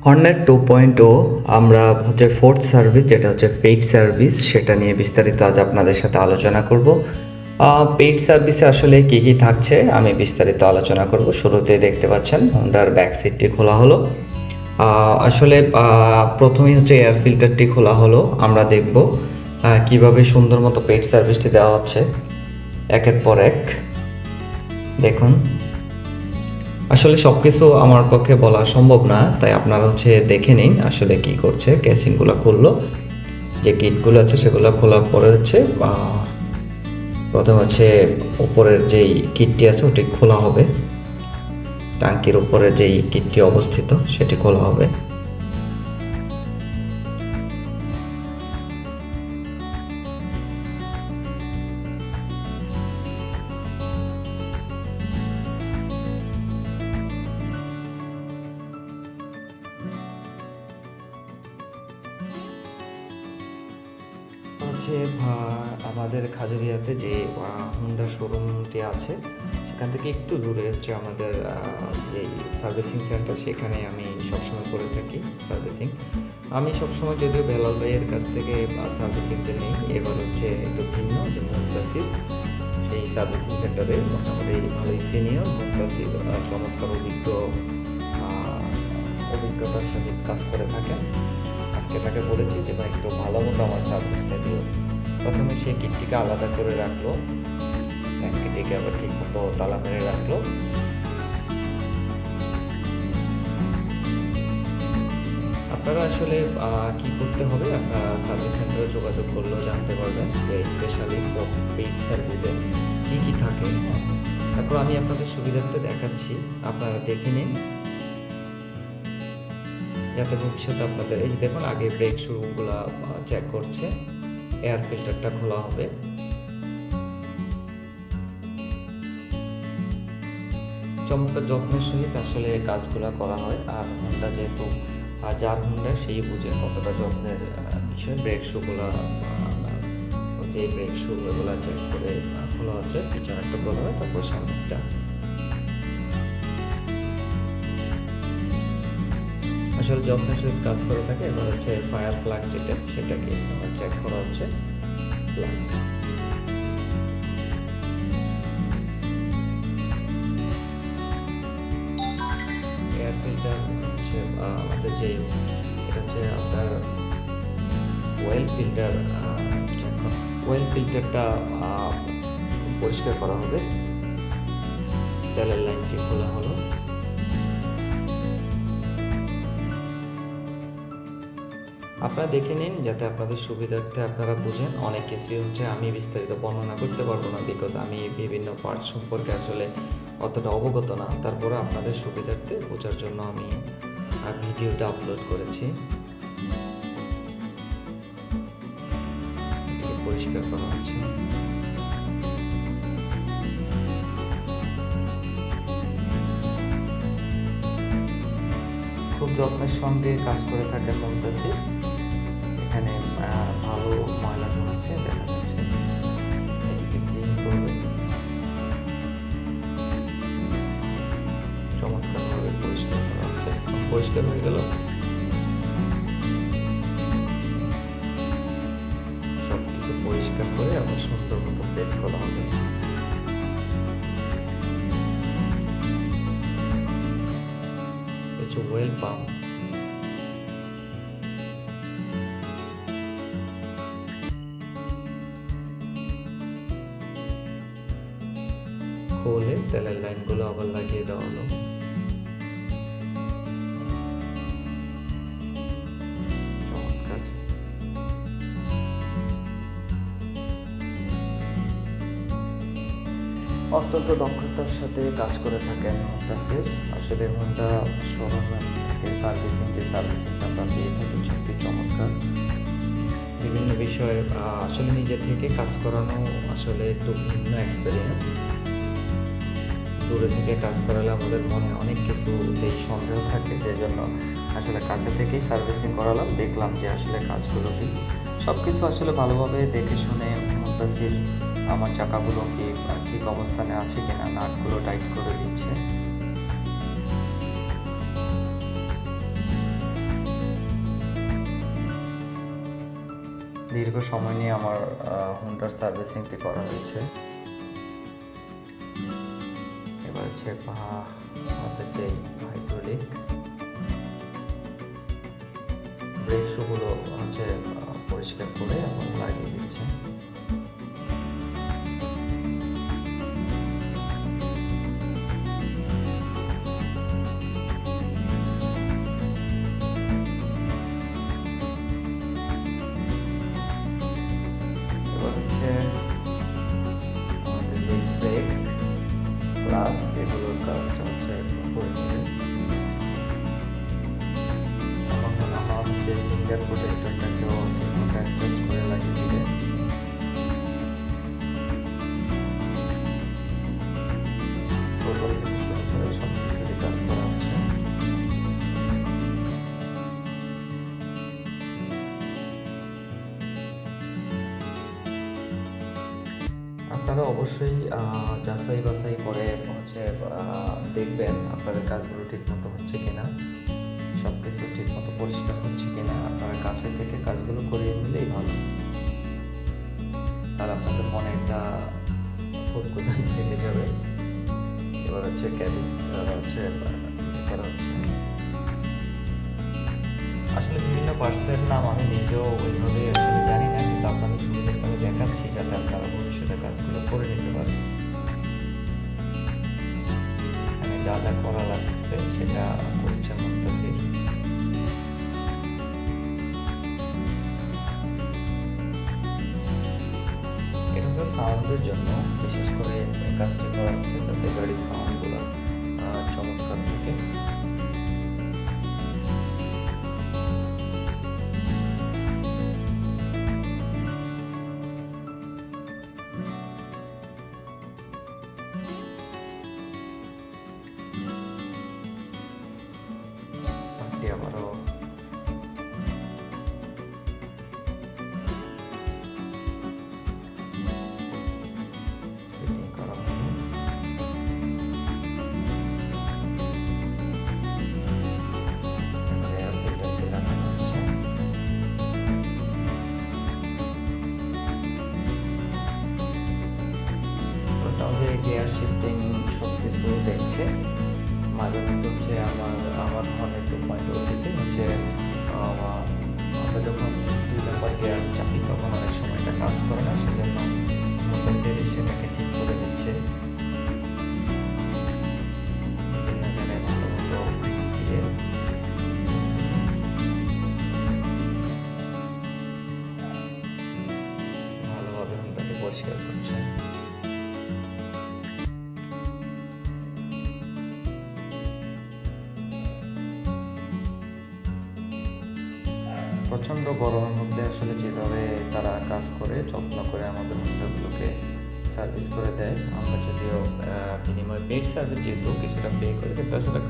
Hornet 2.0 আমরা হচ্ছে fourth service, যেটা হচ্ছে পেইড সার্ভিস, সেটা নিয়ে বিস্তারিত আজ আপনাদের সাথে আলোচনা করব। পেইড সার্ভিসে আসলে কী কী থাকছে আমি বিস্তারিত আলোচনা করব। শুরুতেই দেখতে পাচ্ছেন হোন্ডার ব্যাক সিটটি খোলা হলো। আসলে প্রথমেই হচ্ছে এয়ার ফিল্টারটি খোলা হলো। আমরা দেখব কিভাবে সুন্দর মতো পেইড সার্ভিসটি দেওয়া হচ্ছে একের পর এক। দেখুন, আসলে সব কিছু আমার পক্ষে বলা সম্ভব না, তাই আপনারা হচ্ছে দেখে নিন আসলে কি করছে। কেসিংগুলো খুললো, যে কিটগুলো আছে সেগুলো খোলার পরে হচ্ছে প্রথম হচ্ছে উপরের যেই কিটটি আছে ওটি খোলা হবে। ট্যাঙ্কির উপরে যেই কিটটি অবস্থিত সেটি খোলা হবে। হচ্ছে আমাদের খাজুরিয়াতে যে হোন্ডা শোরুমটি আছে সেখান থেকে একটু দূরে হচ্ছে আমাদের যে সার্ভিসিং সেন্টার, সেখানে আমি সবসময় করে থাকি সার্ভিসিং। আমি সবসময় যদিও বেলাল ভাইয়ের কাছ থেকে সার্ভিসিংটা নেই, এবার হচ্ছে একটু ভিন্ন, যে মুনতাসির সেই সার্ভিসিং সেন্টারে মোটামুটি ভালোই সিনিয়র মুনতাসির চমৎকার অভিজ্ঞতার সহিত কাজ করে থাকেন। আজকে তাকে বলেছি যে ভাই একটু ভালো মতো আমার সার্ভিসটা দিও। প্রথমে সে কিটটিকে আলাদা করে রাখলো, ট্যাঙ্কিটিকে আবার ঠিক মতো তালা মেরে রাখলো। আপনারা আসলে কি করতে হবে, আপনারা সার্ভিস সেন্টারে যোগাযোগ করলেও জানতে পারবেন যে স্পেশালি পেইড সার্ভিসে কী কী থাকে। তারপর আমি আপনাদের সুবিধার্থে দেখাচ্ছি, আপনারা দেখে নিন যাতে ভবিষ্যতে আপনাদের, এই যে দেখুন আগে ব্রেক শুগুলা চেক করছে, এয়ার ফিল্টারটা খোলা হবে। চমৎকার যত্নের সহিত আসলে কাজগুলো করা হয়। আর হোন্ডা যেহেতু যার হোন্ডা সেই বুঝে কতটা যত্নের বিষয়। ব্রেক শুগুলা, যে ব্রেক শুগুলো চেক করে খোলা হচ্ছে, পিছনে একটা খোলা হয়, তারপর সামনেটা। আসলে যত্নের সহিত কাজ করে থাকে। এবার হচ্ছে ফায়ার প্লাগ যেটা, সেটাকে চেক করা হচ্ছে। প্লাগ এয়ার ফিল্টার হচ্ছে আমাদের যে, এটা হচ্ছে আপনার ওয়েল ফিল্টার। ওয়েল ফিল্টারটা পরিষ্কার করা হবে। তেলের লাইনটি খোলা হলো। আপনারা দেখে নিন যাতে আপনাদের সুবিধার্থে আপনারা বুঝেন। অনেক কিছুই হচ্ছে আমি বিস্তারিত বর্ণনা করতে পারবো না, বিকজ আমি বিভিন্ন পার্টস সম্পর্কে আসলে অতটা অবগত না। তারপরে আপনাদের সুবিধার্থে বোঝার জন্য আমি ভিডিওটা আপলোড করেছি। পরিষ্কার করা হচ্ছে। খুব যত্নের সঙ্গে কাজ করে থাকেন মুনতাসির। এখানে ভালো ময়লা জমেছে দেখা যাচ্ছে, এটিকে ক্লিন করবে। চমৎকারভাবে পরিষ্কার করা হচ্ছে। পরিষ্কার হয়ে গেল। সবকিছু পরিষ্কার করে আবার সুন্দর মতো সেট করা হবে। ওয়েল পাম্প, খোলে তেলের লাইনগুলো আবার লাগিয়ে দেওয়া হলো। চমৎকার। অত্যন্ত দক্ষতার সাথে কাজ করে থাকেন মুনতাসির। আসলে হোন্ডা শোরুম থেকে সার্ভিসিংটা আমরা পেয়ে থাকি সত্যি চমৎকার। বিভিন্ন বিষয়ে আসলে নিজে থেকে কাজ করানো আসলে একটু ভিন্ন এক্সপিরিয়েন্স। দূরে থেকে কাজ করালে আমাদের মনে অনেক কিছুতেই সন্দেহ থাকে, যে জন্য আসলে কাছে থেকেই সার্ভিসিং করালাম। দেখলাম যে আসলে কাজগুলো কি, সব কিছু আসলে ভালোভাবে দেখে শুনে মুনতাসির আমার চাকাগুলো কি ঠিক অবস্থানে আছে কিনা, নাটগুলো টাইট করে দিচ্ছে। দীর্ঘ সময় নিয়ে আমার হুন্ডার সার্ভিসিংটি করা হয়েছে। এবার হচ্ছে আমাদের যে হাইড্রোলিক ব্রেক শুগুলো হচ্ছে পরিষ্কার করে এবং লাগিয়ে দিচ্ছে। এবার হচ্ছে আমাদের যে ব্রেক ক্লাস এগুলোর কাজটা হচ্ছে করে নেবে। আমার হচ্ছে ফিঙ্গার প্রোটেক্টরটাকেও ঠিকমতো অ্যাডজাস্ট করে লাগিয়ে দিবে। টোটাল থেকে শুরু করে সব কিছুরই কাজ করা হচ্ছে। আপনারা অবশ্যই যাচাই বাছাই করে হচ্ছে দেখবেন আপনাদের কাজগুলো ঠিকমতো হচ্ছে কিনা, সব কিছু ঠিকমতো পরিষ্কার হচ্ছে কিনা। আপনারা কাছে থেকে কাজগুলো করিয়ে নিলেই ভালো, আর আপনাদের মনে একটা ফুটকুদান থেকে যাবে। এবার হচ্ছে ক্যাবিন হচ্ছে করা হচ্ছে। আসলে বিভিন্ন পার্টসের নাম আমি নিজেও ওইভাবে আসলে জানি না, কিন্তু আপনাদের সুবিধাটা আমি দেখাচ্ছি যাতে আপনারা ভবিষ্যতে কাজগুলো করে নিতে পারেন। এখানে যা যা করা লাগছে সেটা করছে মুনতাসির। এটা হচ্ছে সাউন্ডের জন্য বিশেষ করে কাজটি করা হচ্ছে, যাতে গাড়ির সাউন্ডগুলো চমৎকার থাকে। আবারও ফিটিং করা হলো। এবারে এয়ার ফিল্টারটি লাগানো হচ্ছে। তাহলে গিয়ার শিফটিং সব কিছু দেখছে। মাঝে মধ্যে হচ্ছে আমার ফোনে 2.0 থেকে হচ্ছে আমরা যখন 2 নম্বর গিয়ার চাপি তখন অনেক সময় এটা কাজ করে না, সেজন্য মুনতাসির সেটাকে ঠিক করে দিচ্ছে। বিভিন্ন জায়গায় ভালো মতো গ্রিস দিয়ে ভালোভাবে হুন্ডাটি পরিষ্কার করছে। প্রচণ্ড গরমের মধ্যে আসলে যেভাবে তারা কাজ করে যত্ন করে আমাদের হুন্ডাগুলোকে সার্ভিস করে দেয়, আমরা যদিও বিনিময়ে পেড সার্ভিস যেহেতু কিছুটা পে করে, কিন্তু আসলে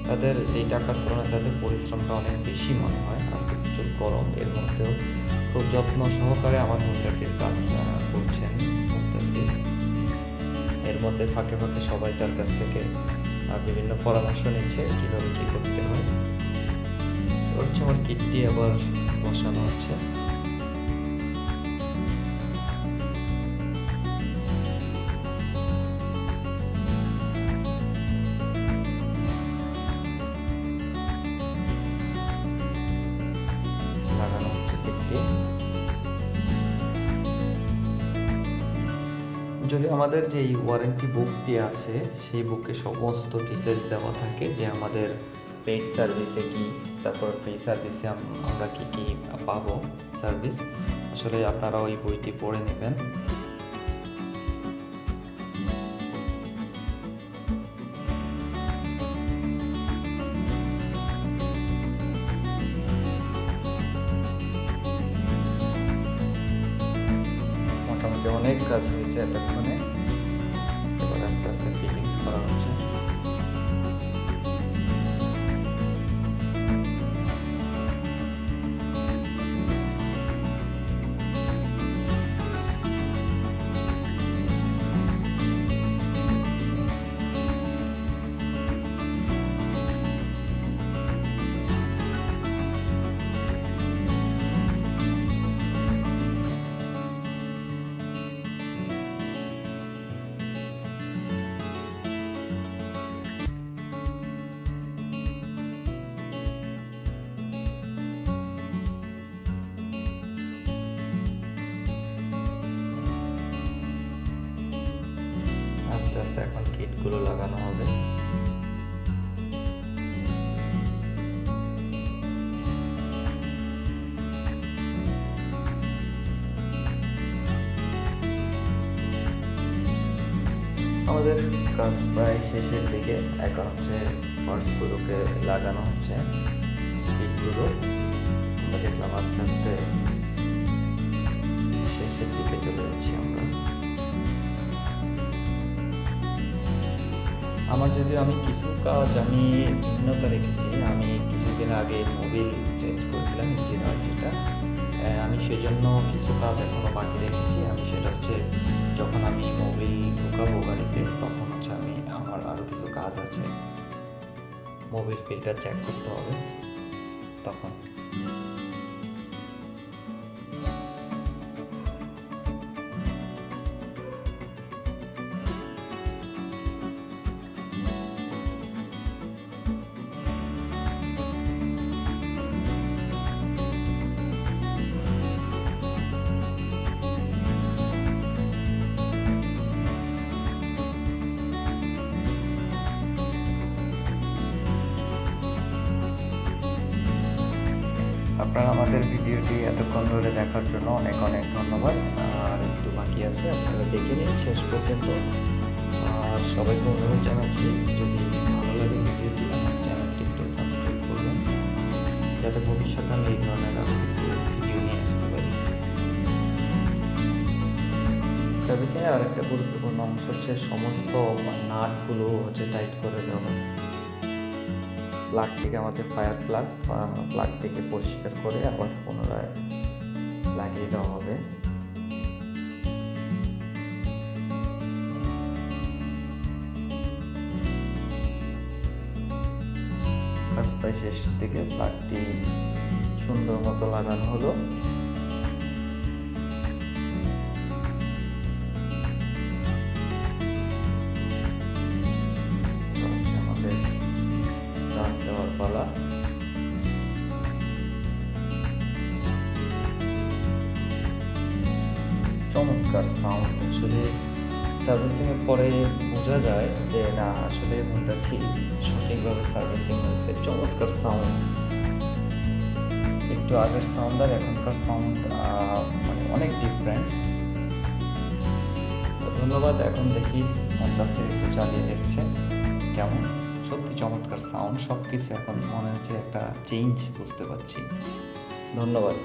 তাদের যেই টাকার তুলনায় তাদের পরিশ্রমটা অনেক বেশি মনে হয়। আজকে প্রচুর গরম, এর মধ্যেও খুব যত্ন সহকারে আমার হুন্ডাটির কাজ করছেন মুনতাসির। এর মধ্যে ফাঁকে ফাঁকে সবাই তার কাছ থেকে বিভিন্ন পরামর্শ নিচ্ছে কীভাবে কী করতে হয়। হচ্ছে আমার কিটটি আবার বসানো হচ্ছে। লাগানো হচ্ছে কিটটি। যদি আমাদের যে ওয়ারেন্টি বুকটি আছে সেই বুকে সমস্ত ডিটেলস দেওয়া থাকে যে আমাদের পেড সার্ভিসে কি, তারপর ফ্রি সার্ভিসে আমরা কি কি পাবো সার্ভিস। আসলে আপনারা ওই বইটি পড়ে নেবেন। মোটামুটি অনেক কাজ হয়েছে এতক্ষণে, এবার আস্তে আস্তে ফিটিংস করা হচ্ছে। লাইটগুলো লাগানো হবে। আমাদের কাজ প্রায় শেষের দিকে। এখন হচ্ছে পার্টসগুলোকে লাগানো হচ্ছে, পিকগুলো আমরা দেখলাম আস্তে আস্তে শেষের দিকে চলে যাচ্ছি আমরা। আমার যদিও আমি কিছু কাজ আমি ভিন্নতা রেখেছি। আমি কিছুদিন আগে মোবিল চেঞ্জ করেছিলাম, ইঞ্জিন অয়েল যেটা, আমি সেজন্য কিছু কাজ এখনও বাকি রেখেছি। আমি সেটা হচ্ছে যখন আমি মোবিল ঢুকাবো গাড়িতে, তখন হচ্ছে আমার আরও কিছু কাজ আছে। মোবিল ফিল্টার চেক করতে হবে তখন। আপনারা আমাদের ভিডিওটি এতক্ষণ ধরে দেখার জন্য অনেক অনেক ধন্যবাদ। আর একটু বাকি আছে, আপনারা দেখে নিন শেষ পর্যন্ত। আর সবাইকে অনুরোধ জানাচ্ছি, যদি ভালো লাগে ভিডিওটি আমার চ্যানেলটি একটু সাবস্ক্রাইব করবেন, যাতে ভবিষ্যতে আমি এই ধরনের আরও কিছু ভিডিও নিয়ে আসতে পারি। সার্ভিসিংয়ের আরেকটা গুরুত্বপূর্ণ অংশ হচ্ছে সমস্ত নাটগুলো হচ্ছে টাইট করে দেওয়া। প্লাগটিকে আমাদের ফায়ার প্লাগটিকে পরিষ্কার করে আবার পুনরায় লাগিয়ে দেওয়া হবে। কাজ প্রায় শেষের দিকে, প্লাগটি সুন্দর মতো লাগানো হলো। দেওয়ার পালা। চমৎকার সাউন্ড। আসলে সার্ভিসিংয়ের পরে বোঝা যায় যে না, আসলে ফোনটা ঠিক সঠিকভাবে সার্ভিসিং হয়েছে। চমৎকার সাউন্ড। একটু আগের সাউন্ড আর এখনকার সাউন্ড মানে অনেক ডিফারেন্স। ধন্যবাদ। এখন দেখি মন্তাসির একটু চালিয়ে দেখছে কেমন। সত্যি চমৎকার সাউন্ড, সব কিছু এখন মনে হচ্ছে একটা চেঞ্জ বুঝতে পারছি। ধন্যবাদ।